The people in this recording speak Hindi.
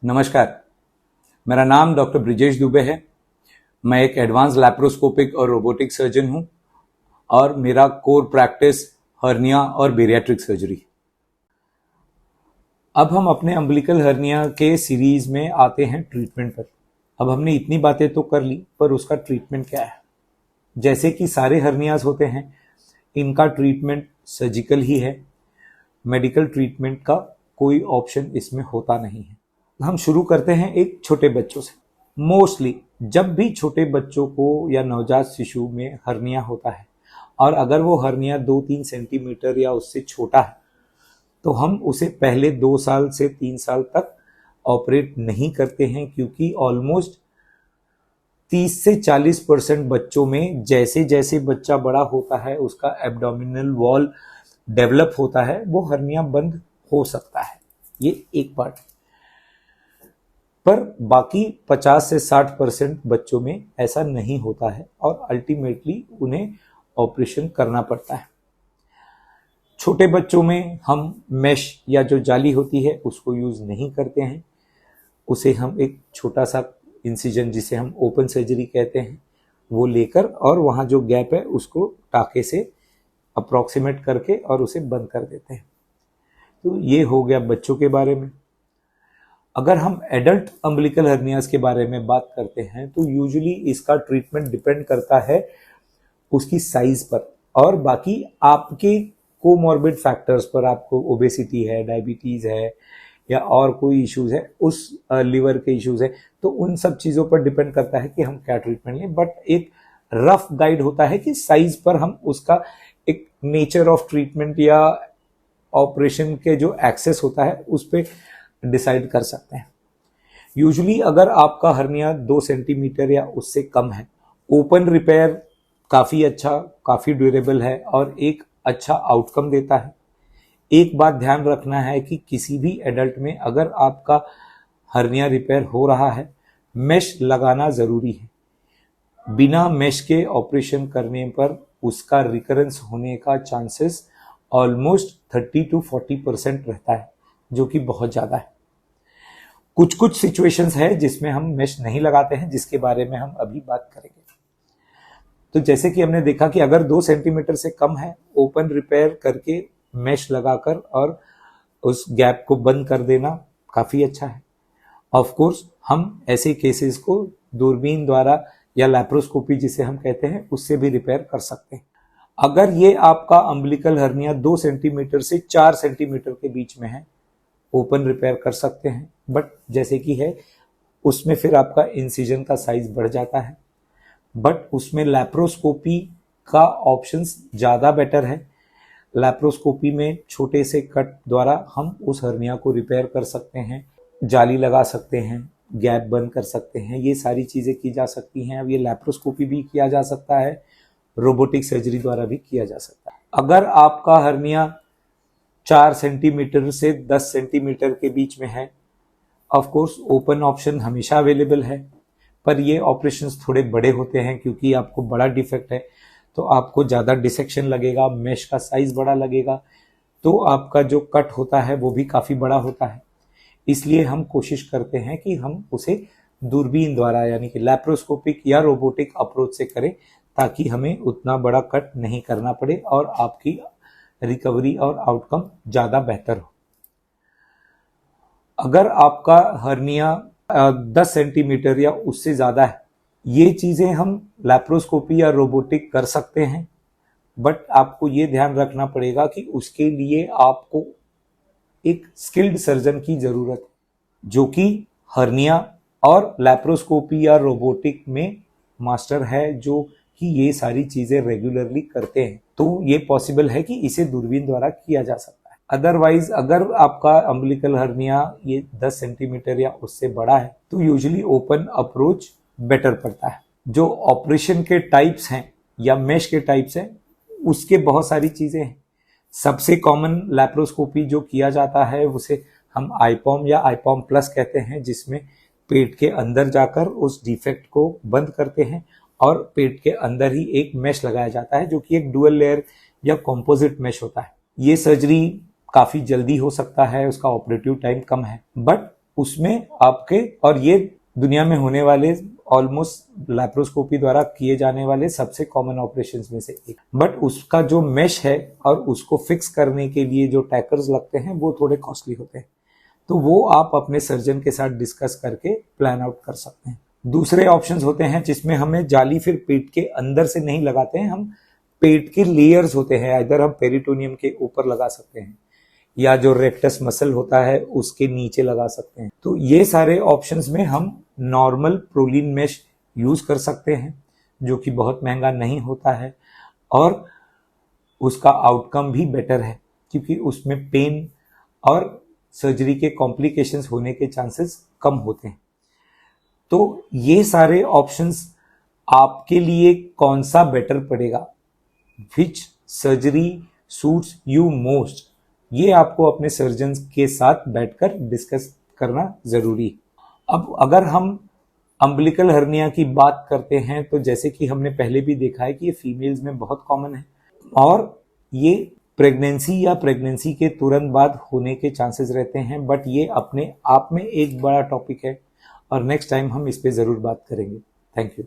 नमस्कार, मेरा नाम डॉक्टर ब्रिजेश दुबे है। मैं एक एडवांस लैप्रोस्कोपिक और रोबोटिक सर्जन हूं और मेरा कोर प्रैक्टिस हर्निया और बेरियाट्रिक सर्जरी। अब हम अपने अम्बिलिकल हर्निया के सीरीज में आते हैं ट्रीटमेंट पर। अब हमने इतनी बातें तो कर ली, पर उसका ट्रीटमेंट क्या है? जैसे कि सारे हर्नियाज होते हैं, इनका ट्रीटमेंट सर्जिकल ही है। मेडिकल ट्रीटमेंट का कोई ऑप्शन इसमें होता नहीं है। हम शुरू करते हैं एक छोटे बच्चों से। मोस्टली जब भी छोटे बच्चों को या नवजात शिशु में हर्निया होता है और अगर वो हर्निया 2-3 सेंटीमीटर या उससे छोटा है तो हम उसे पहले 2 साल से 3 साल तक ऑपरेट नहीं करते हैं, क्योंकि ऑलमोस्ट 30 से 40% बच्चों में जैसे जैसे बच्चा बड़ा होता है उसका एब्डोमिनल वॉल डेवलप होता है, वो हर्निया बंद हो सकता है। ये एक पार्ट। पर बाकी 50 से 60% बच्चों में ऐसा नहीं होता है और अल्टीमेटली उन्हें ऑपरेशन करना पड़ता है। छोटे बच्चों में हम मेश या जो जाली होती है उसको यूज नहीं करते हैं। उसे हम एक छोटा सा इंसिजन, जिसे हम ओपन सर्जरी कहते हैं, वो लेकर और वहाँ जो गैप है उसको टाके से अप्रॉक्सीमेट करके और उसे बंद कर देते हैं। तो ये हो गया बच्चों के बारे में। अगर हम एडल्ट अम्बिलिकल हर्नियाज के बारे में बात करते हैं तो यूजुअली इसका ट्रीटमेंट डिपेंड करता है उसकी साइज पर और बाकी आपके कोमॉर्बिड फैक्टर्स पर। आपको ओबेसिटी है, डायबिटीज है या और कोई इश्यूज है, उस लिवर के इश्यूज है, तो उन सब चीज़ों पर डिपेंड करता है कि हम क्या ट्रीटमेंट लें। बट एक रफ गाइड होता है कि साइज पर हम उसका एक नेचर ऑफ ट्रीटमेंट या ऑपरेशन के जो एक्सेस होता है उस पर डिसाइड कर सकते हैं। यूजुअली अगर आपका हर्निया 2 सेंटीमीटर या उससे कम है, ओपन रिपेयर काफ़ी अच्छा, काफ़ी ड्यूरेबल है और एक अच्छा आउटकम देता है। एक बात ध्यान रखना है कि किसी भी एडल्ट में अगर आपका हर्निया रिपेयर हो रहा है, मेश लगाना ज़रूरी है। बिना मेश के ऑपरेशन करने पर उसका रिकरेंस होने का चांसेस ऑलमोस्ट 30 to 40% रहता है, जो कि बहुत ज़्यादा है। कुछ सिचुएशंस है जिसमें हम मेश नहीं लगाते हैं, जिसके बारे में हम अभी बात करेंगे। तो जैसे कि हमने देखा कि अगर 2 सेंटीमीटर से कम है, ओपन रिपेयर करके मेश लगाकर और उस गैप को बंद कर देना काफ़ी अच्छा है। ऑफ कोर्स हम ऐसे केसेस को दूरबीन द्वारा या लैप्रोस्कोपी जिसे हम कहते हैं उससे भी रिपेयर कर सकते हैं। अगर ये आपका अम्बिलिकल हर्निया 2 सेंटीमीटर से 4 सेंटीमीटर के बीच में है, ओपन रिपेयर कर सकते हैं। बट जैसे कि है उसमें फिर आपका इंसिजन का साइज बढ़ जाता है, बट उसमें लैप्रोस्कोपी का ऑप्शंस ज़्यादा बेटर है। लैप्रोस्कोपी में छोटे से कट द्वारा हम उस हर्निया को रिपेयर कर सकते हैं, जाली लगा सकते हैं, गैप बंद कर सकते हैं, ये सारी चीज़ें की जा सकती हैं। अब ये लैप्रोस्कोपी भी किया जा सकता है, रोबोटिक सर्जरी द्वारा भी किया जा सकता है। अगर आपका हर्निया 4 सेंटीमीटर से 10 सेंटीमीटर के बीच में है, ऑफ कोर्स ओपन ऑप्शन हमेशा अवेलेबल है, पर ये ऑपरेशंस थोड़े बड़े होते हैं क्योंकि आपको बड़ा डिफेक्ट है तो आपको ज़्यादा डिसेक्शन लगेगा, मेश का साइज बड़ा लगेगा, तो आपका जो कट होता है वो भी काफ़ी बड़ा होता है। इसलिए हम कोशिश करते हैं कि हम उसे दूरबीन द्वारा यानी कि लैप्रोस्कोपिक या रोबोटिक अप्रोच से करें, ताकि हमें उतना बड़ा कट नहीं करना पड़े और आपकी रिकवरी और आउटकम ज़्यादा बेहतर हो। अगर आपका हर्निया 10 सेंटीमीटर या उससे ज़्यादा है, ये चीज़ें हम लैप्रोस्कोपी या रोबोटिक कर सकते हैं, बट आपको ये ध्यान रखना पड़ेगा कि उसके लिए आपको एक स्किल्ड सर्जन की ज़रूरत है जो कि हर्निया और लैप्रोस्कोपी या रोबोटिक में मास्टर है, जो कि ये सारी चीज़ें रेगुलरली करते हैं। तो ये पॉसिबल है कि इसे दूरबीन द्वारा किया जा सकता है। अदरवाइज अगर आपका अम्बिलिकल हर्निया ये 10 सेंटीमीटर या उससे बड़ा है तो यूजुअली ओपन अप्रोच बेटर पड़ता है। जो ऑपरेशन के टाइप्स हैं या मेश के टाइप्स हैं उसके बहुत सारी चीज़ें हैं। सबसे कॉमन लैप्रोस्कोपी जो किया जाता है उसे हम आईपॉम या आईपॉम प्लस कहते हैं, जिसमें पेट के अंदर जाकर उस डिफेक्ट को बंद करते हैं और पेट के अंदर ही एक मेश लगाया जाता है जो कि एक डुअल लेयर या कॉम्पोजिट मेश होता है। ये सर्जरी काफी जल्दी हो सकता है, उसका ऑपरेटिव टाइम कम है, बट उसमें आपके, और ये दुनिया में होने वाले ऑलमोस्ट लैप्रोस्कोपी द्वारा किए जाने वाले सबसे कॉमन ऑपरेशंस में से एक, बट उसका जो मेश है और उसको फिक्स करने के लिए जो टैकर्स लगते हैं वो थोड़े कॉस्टली होते हैं। तो वो आप अपने सर्जन के साथ डिस्कस करके प्लान आउट कर सकते हैं। दूसरे ऑप्शंस होते हैं जिसमें हमें जाली फिर पेट के अंदर से नहीं लगाते हैं, हम पेट के लेयर्स होते हैं, इधर हम पेरिटोनियम के ऊपर लगा सकते हैं या जो रेक्टस मसल होता है उसके नीचे लगा सकते हैं। तो ये सारे ऑप्शंस में हम नॉर्मल प्रोलीन मेश यूज कर सकते हैं जो कि बहुत महंगा नहीं होता है और उसका आउटकम भी बेटर है क्योंकि उसमें पेन और सर्जरी के कॉम्प्लिकेशंस होने के चांसेस कम होते हैं। तो ये सारे ऑप्शंस आपके लिए कौन सा बेटर पड़ेगा, विच सर्जरी सूट्स यू मोस्ट, ये आपको अपने सर्जन के साथ बैठकर डिस्कस करना जरूरी है। अब अगर हम अम्बिलिकल हर्निया की बात करते हैं तो जैसे कि हमने पहले भी देखा है कि ये फीमेल्स में बहुत कॉमन है और ये प्रेगनेंसी या प्रेगनेंसी के तुरंत बाद होने के चांसेस रहते हैं, बट ये अपने आप में एक बड़ा टॉपिक है और नेक्स्ट टाइम हम इस पे जरूर बात करेंगे। Thank you.